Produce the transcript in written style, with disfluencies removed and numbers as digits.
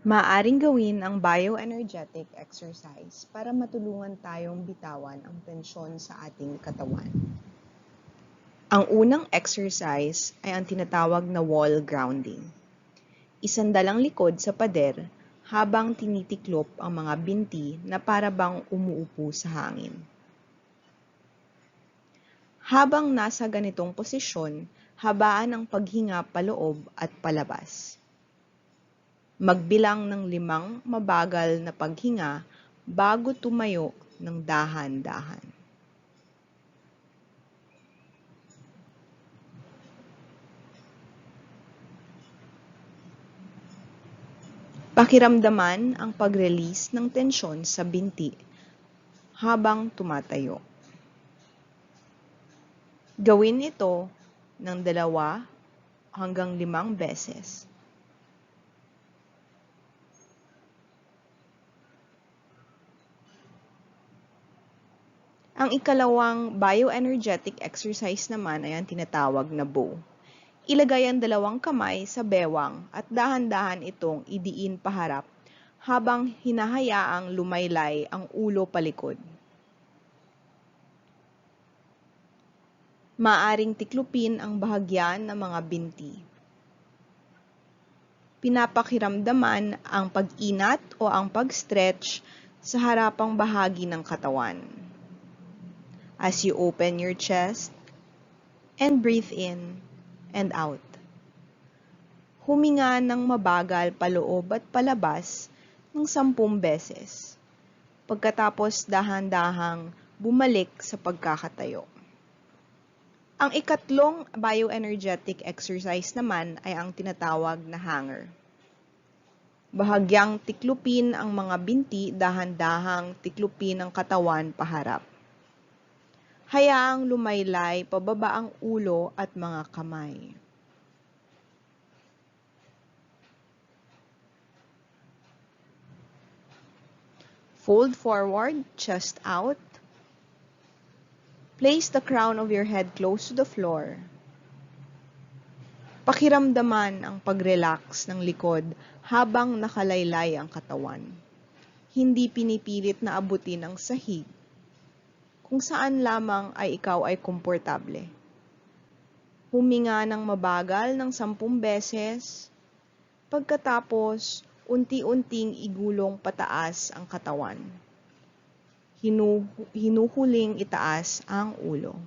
Maaaring gawin ang bioenergetic exercise para matulungan tayong bitawan ang tensyon sa ating katawan. Ang unang exercise ay ang tinatawag na wall grounding. Isandalang likod sa pader habang tinitiklop ang mga binti na para bang umuupo sa hangin. Habang nasa ganitong posisyon, habaan ang paghinga paloob at palabas. Magbilang ng 5 mabagal na paghinga bago tumayo ng dahan-dahan. Pakiramdaman ang pag-release ng tensyon sa binti habang tumatayo. Gawin ito ng 2 hanggang 5 beses. Ang ikalawang bioenergetic exercise naman ay ang tinatawag na bow. Ilagay ang 2 kamay sa bewang at dahan-dahan itong idiin paharap habang hinahayaang lumaylay ang ulo palikod. Maaring tiklupin ang bahagyan ng mga binti. Pinapakiramdaman ang pag-inat o ang pag-stretch sa harapang bahagi ng katawan. As you open your chest and breathe in and out. Huminga ng mabagal paloob at palabas ng 10 beses. Pagkatapos dahan-dahang bumalik sa pagkakatayo. Ang ikatlong bioenergetic exercise naman ay ang tinatawag na hanger. Bahagyang tiklupin ang mga binti, dahan-dahang tiklupin ang katawan paharap. Hayaang lumaylay pababa ang ulo at mga kamay. Fold forward, chest out. Place the crown of your head close to the floor. Pakiramdaman ang pag-relax ng likod habang nakalaylay ang katawan. Hindi pinipilit na abutin ang sahig. Kung saan lamang ay ikaw ay komportable. Huminga ng mabagal ng 10 beses. Pagkatapos, unti-unting igulong pataas ang katawan. Hinuhuling itaas ang ulo.